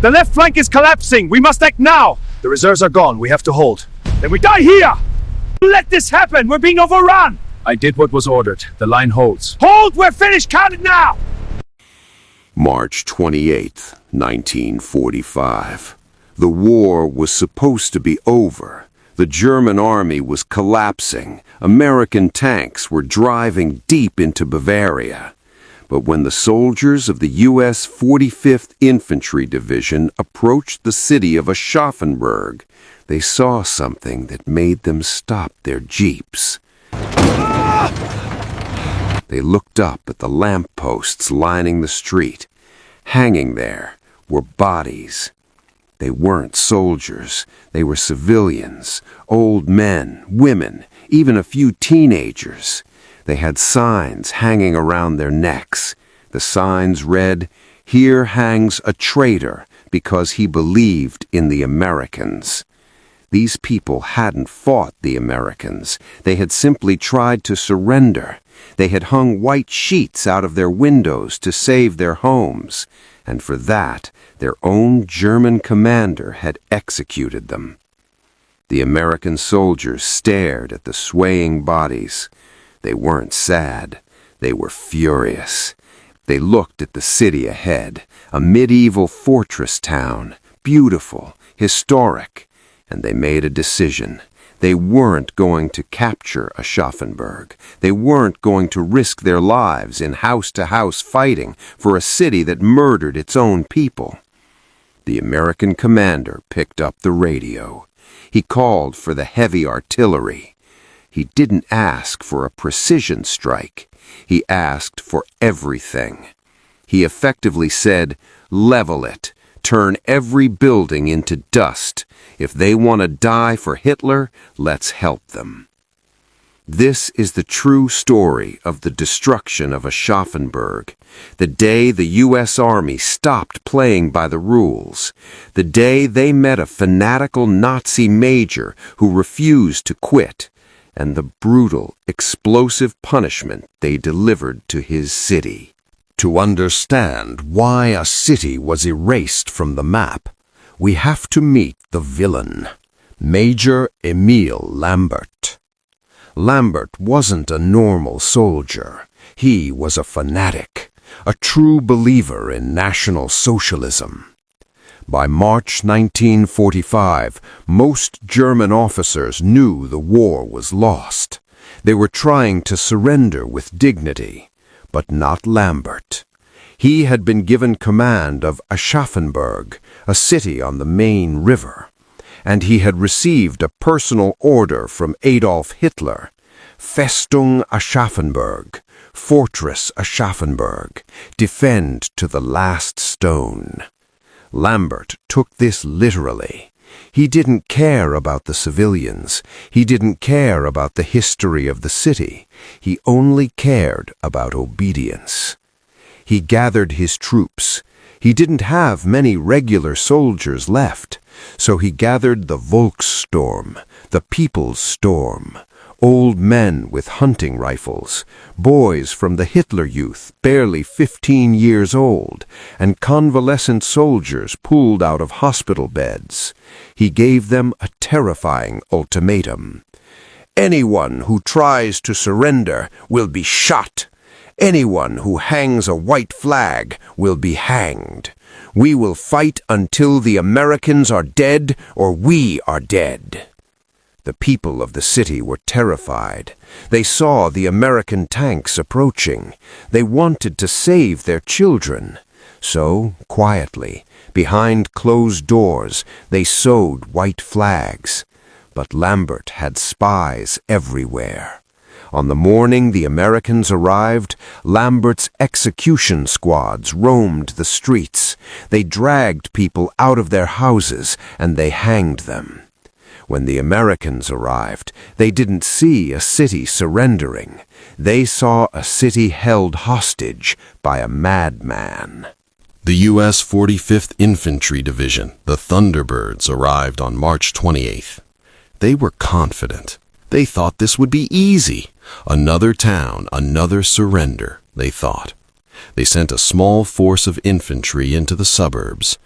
The left flank is collapsing. We must act now. The reserves are gone. We have to hold. Then we die here. Let this happen. We're being overrun. I did what was ordered. The line holds. Hold! We're finished. Count it now. March 28th, 1945. The war was supposed to be over. The German army was collapsing. American tanks were driving deep into Bavaria. But when the soldiers of the U.S. 45th Infantry Division approached the city of Aschaffenburg, they saw something that made them stop their jeeps. They looked up at the lampposts lining the street. Hanging there were bodies. They weren't soldiers. They were civilians, old men, women, even a few teenagers. They had signs hanging around their necks. The signs read, "Here hangs a traitor because he believed in the Americans." These people hadn't fought the Americans. They had simply tried to surrender. They had hung white sheets out of their windows to save their homes, and for that, their own German commander had executed them. The American soldiers stared at the swaying bodies. They weren't sad. They were furious. They looked at the city ahead, a medieval fortress town, beautiful, historic, and they made a decision. They weren't going to capture Aschaffenburg. They weren't going to risk their lives in house-to-house fighting for a city that murdered its own people. The American commander picked up the radio. He called for the heavy artillery. He didn't ask for a precision strike. He asked for everything. He effectively said, "Level it. Turn every building into dust. If they want to die for Hitler, let's help them." This is the true story of the destruction of Aschaffenburg, the day the U.S. Army stopped playing by the rules, the day they met a fanatical Nazi major who refused to quit, and the brutal, explosive punishment they delivered to his city. To understand why a city was erased from the map, we have to meet the villain, Major Emil Lambert. Lambert wasn't a normal soldier. He was a fanatic, a true believer in National Socialism. By March 1945, most German officers knew the war was lost. They were trying to surrender with dignity, but not Lambert. He had been given command of Aschaffenburg, a city on the Main River, and he had received a personal order from Adolf Hitler, Festung Aschaffenburg, Fortress Aschaffenburg, defend to the last stone. Lambert took this literally. He didn't care about the civilians. He didn't care about the history of the city. He only cared about obedience. He gathered his troops. He didn't have many regular soldiers left, so he gathered the Volkssturm, the People's Storm, old men with hunting rifles, boys from the Hitler Youth, barely 15 years old, and convalescent soldiers pulled out of hospital beds. He gave them a terrifying ultimatum. "Anyone who tries to surrender will be shot. Anyone who hangs a white flag will be hanged. We will fight until the Americans are dead or we are dead." The people of the city were terrified. They saw the American tanks approaching. They wanted to save their children. So, quietly, behind closed doors, they sewed white flags. But Lambert had spies everywhere. On the morning the Americans arrived, Lambert's execution squads roamed the streets. They dragged people out of their houses and they hanged them. When the Americans arrived, they didn't see a city surrendering. They saw a city held hostage by a madman. The U.S. 45th Infantry Division, the Thunderbirds, arrived on March 28th. They were confident. They thought this would be easy. Another town, another surrender, they thought. They sent a small force of infantry into the suburbs.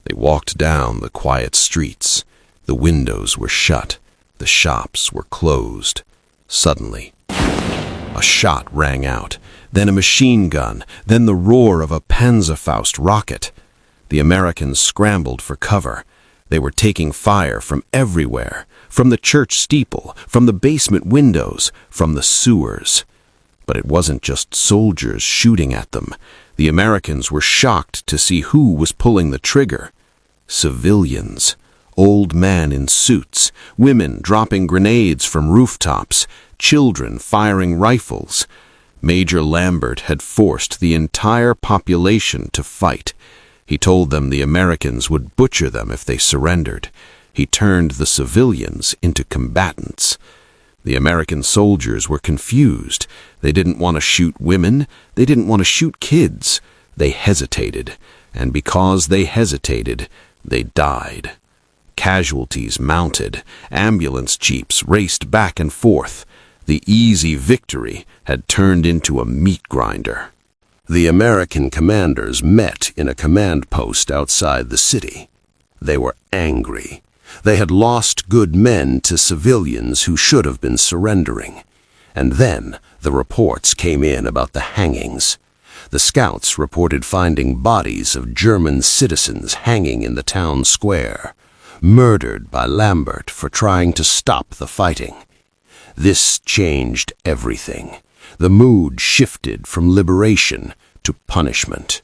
They walked down the quiet streets. The windows were shut. The shops were closed. Suddenly, a shot rang out, then a machine gun, then the roar of a Panzerfaust rocket. The Americans scrambled for cover. They were taking fire from everywhere, from the church steeple, from the basement windows, from the sewers. But it wasn't just soldiers shooting at them. The Americans were shocked to see who was pulling the trigger. Civilians. Old men in suits, women dropping grenades from rooftops, children firing rifles. Major Lambert had forced the entire population to fight. He told them the Americans would butcher them if they surrendered. He turned the civilians into combatants. The American soldiers were confused. They didn't want to shoot women. They didn't want to shoot kids. They hesitated. And because they hesitated, they died. Casualties mounted. Ambulance jeeps raced back and forth. The easy victory had turned into a meat grinder. The American commanders met in a command post outside the city. They were angry. They had lost good men to civilians who should have been surrendering. And then the reports came in about the hangings. The scouts reported finding bodies of German citizens hanging in the town square, murdered by Lambert for trying to stop the fighting. This changed everything. The mood shifted from liberation to punishment.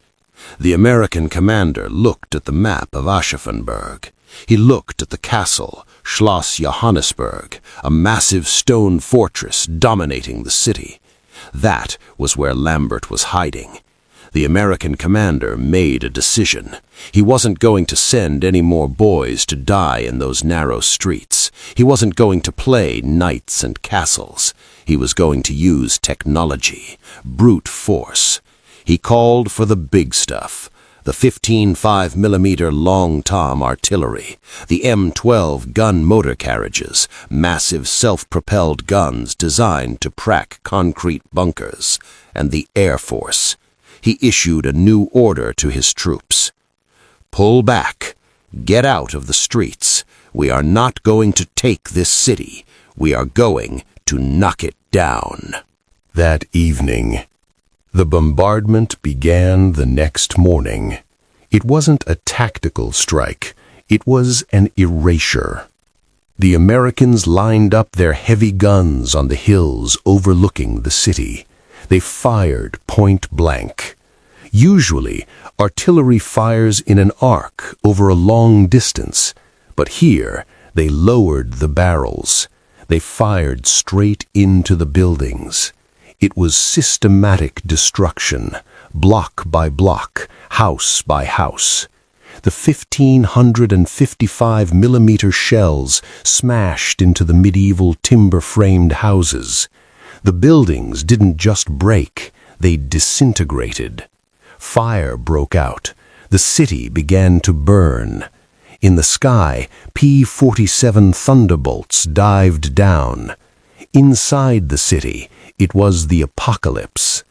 The American commander looked at the map of Aschaffenburg. He looked at the castle, Schloss Johannesburg, a massive stone fortress dominating the city. That was where Lambert was hiding. The American commander made a decision. He wasn't going to send any more boys to die in those narrow streets. He wasn't going to play knights and castles. He was going to use technology, brute force. He called for the big stuff. The 15 5mm long tom artillery, the M12 gun motor carriages, massive self-propelled guns designed to crack concrete bunkers, and the Air Force. He issued a new order to his troops. Pull back. Get out of the streets. We are not going to take this city. We are going to knock it down. That evening, the bombardment began the next morning. It wasn't a tactical strike. It was an erasure. The Americans lined up their heavy guns on the hills overlooking the city. They fired point blank. Usually, artillery fires in an arc over a long distance, but here they lowered the barrels. They fired straight into the buildings. It was systematic destruction, block by block, house by house. The 1,555mm shells smashed into the medieval timber-framed houses. The buildings didn't just break, they disintegrated. Fire broke out. The city began to burn. In the sky, P-47 Thunderbolts dived down. Inside the city, it was the apocalypse.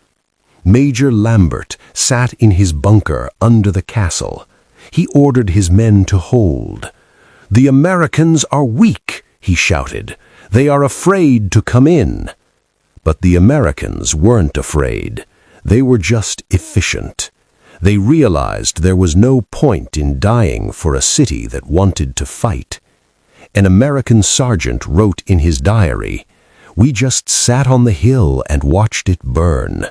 Major Lambert sat in his bunker under the castle. He ordered his men to hold. "The Americans are weak," he shouted. "They are afraid to come in." But the Americans weren't afraid. They were just efficient. They realized there was no point in dying for a city that wanted to fight. An American sergeant wrote in his diary, "We just sat on the hill and watched it burn.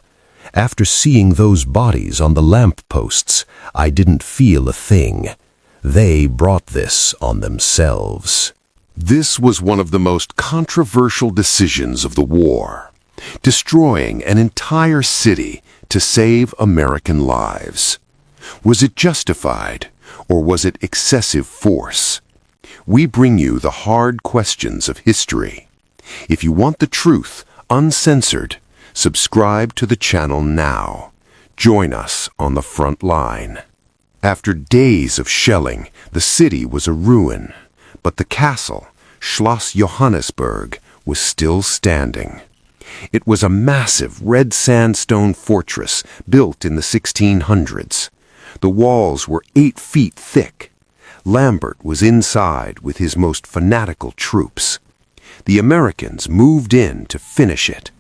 After seeing those bodies on the lamp posts, I didn't feel a thing. They brought this on themselves." This was one of the most controversial decisions of the war, destroying an entire city to save American lives. Was it justified, or was it excessive force? We bring you the hard questions of history. If you want the truth, uncensored, subscribe to the channel now. Join us on the front line. After days of shelling, the city was a ruin, but the castle, Schloss Johannesburg, was still standing. It was a massive red sandstone fortress built in the 1600s. The walls were 8 feet thick, Lambert was inside with his most fanatical troops. The Americans moved in to finish it,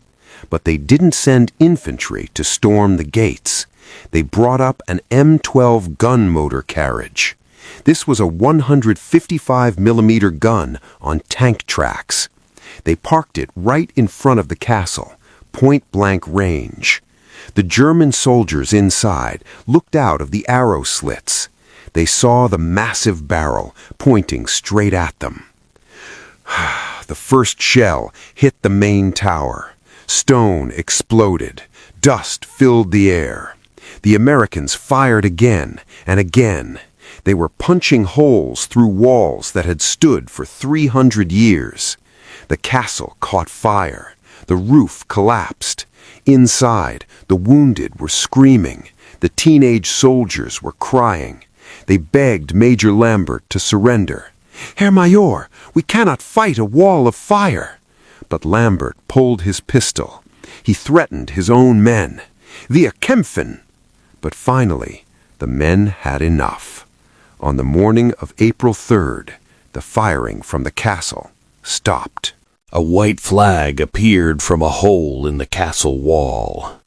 but they didn't send infantry to storm the gates. They brought up an M12 gun motor carriage. This was a 155mm gun on tank tracks. They parked it right in front of the castle, point-blank range. The German soldiers inside looked out of the arrow slits. They saw the massive barrel pointing straight at them. The first shell hit the main tower. Stone exploded. Dust filled the air. The Americans fired again and again. They were punching holes through walls that had stood for 300 years. The castle caught fire. The roof collapsed. Inside, the wounded were screaming. The teenage soldiers were crying. They begged Major Lambert to surrender. "Herr Major, we cannot fight a wall of fire." But Lambert pulled his pistol. He threatened his own men. "Wir kämpfen!" But finally, the men had enough. On the morning of April 3rd, the firing from the castle stopped. A white flag appeared from a hole in the castle wall.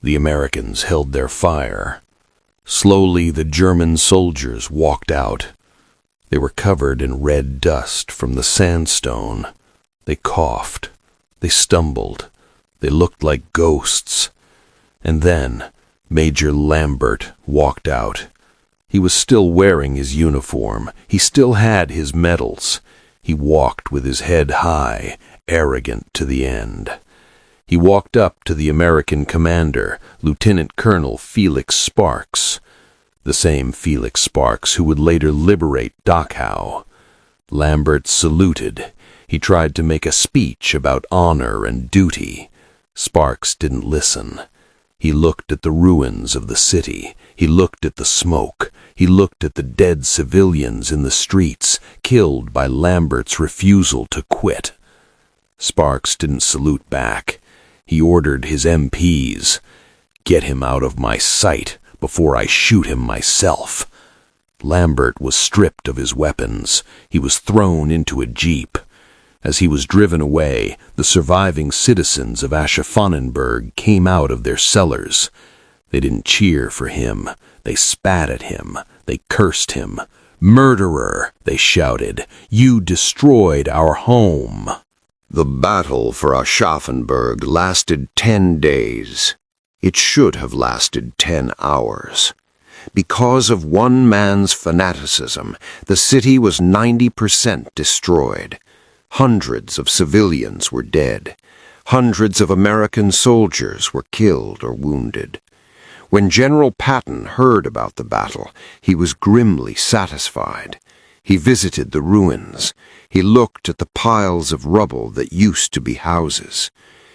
The Americans held their fire. Slowly, the German soldiers walked out. They were covered in red dust from the sandstone. They coughed. They stumbled. They looked like ghosts. And then Major Lambert walked out. He was still wearing his uniform. He still had his medals. He walked with his head high, arrogant to the end. He walked up to the American commander, Lieutenant Colonel Felix Sparks, the same Felix Sparks who would later liberate Dachau. Lambert saluted. He tried to make a speech about honor and duty. Sparks didn't listen. He looked at the ruins of the city. He looked at the smoke. He looked at the dead civilians in the streets, killed by Lambert's refusal to quit. Sparks didn't salute back. He ordered his MPs, "Get him out of my sight before I shoot him myself." Lambert was stripped of his weapons. He was thrown into a jeep. As he was driven away, the surviving citizens of Aschaffenburg came out of their cellars. They didn't cheer for him. They spat at him. They cursed him. "Murderer!" they shouted. "You destroyed our home." The battle for Aschaffenburg lasted 10 days. It should have lasted 10 hours. Because of one man's fanaticism, the city was 90% destroyed. Hundreds of civilians were dead. Hundreds of American soldiers were killed or wounded. When General Patton heard about the battle, he was grimly satisfied. He visited the ruins. He looked at the piles of rubble that used to be houses.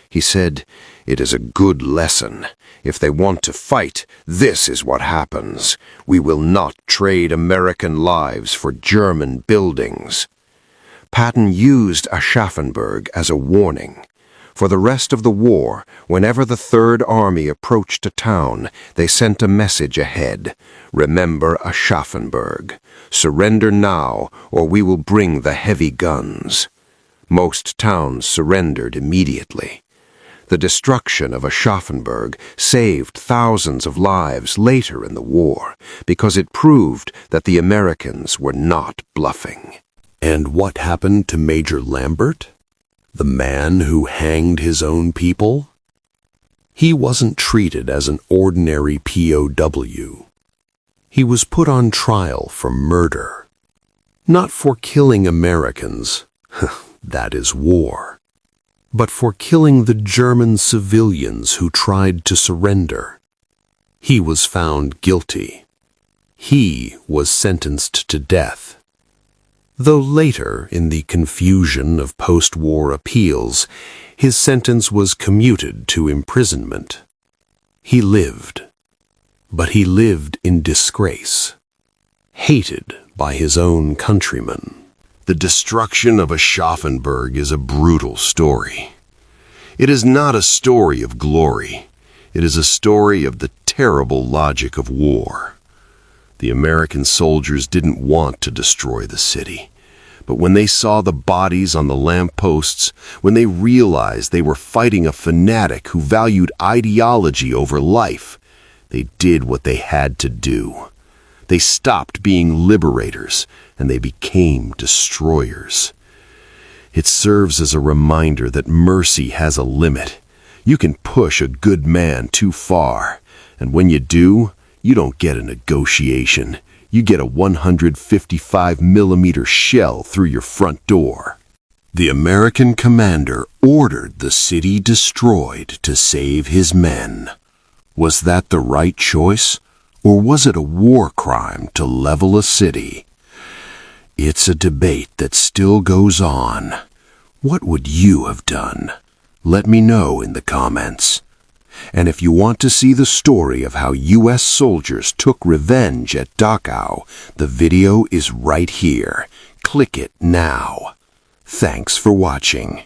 He said, "It is a good lesson. If they want to fight, this is what happens. We will not trade American lives for German buildings." Patton used Aschaffenburg as a warning. For the rest of the war, whenever the Third Army approached a town, they sent a message ahead. "Remember Aschaffenburg. Surrender now, or we will bring the heavy guns." Most towns surrendered immediately. The destruction of Aschaffenburg saved thousands of lives later in the war because it proved that the Americans were not bluffing. And what happened to Major Lambert? The man who hanged his own people? He wasn't treated as an ordinary POW. He was put on trial for murder. Not for killing Americans, that is war, but for killing the German civilians who tried to surrender. He was found guilty. He was sentenced to death. Though later, in the confusion of post-war appeals, his sentence was commuted to imprisonment. He lived, but he lived in disgrace, hated by his own countrymen. The destruction of Aschaffenburg is a brutal story. It is not a story of glory. It is a story of the terrible logic of war. The American soldiers didn't want to destroy the city. But when they saw the bodies on the lampposts, when they realized they were fighting a fanatic who valued ideology over life, they did what they had to do. They stopped being liberators, and they became destroyers. It serves as a reminder that mercy has a limit. You can push a good man too far, and when you do, you don't get a negotiation. You get a 155mm shell through your front door. The American commander ordered the city destroyed to save his men. Was that the right choice, or was it a war crime to level a city? It's a debate that still goes on. What would you have done? Let me know in the comments. And if you want to see the story of how U.S. soldiers took revenge at Dachau, the video is right here. Click it now. Thanks for watching.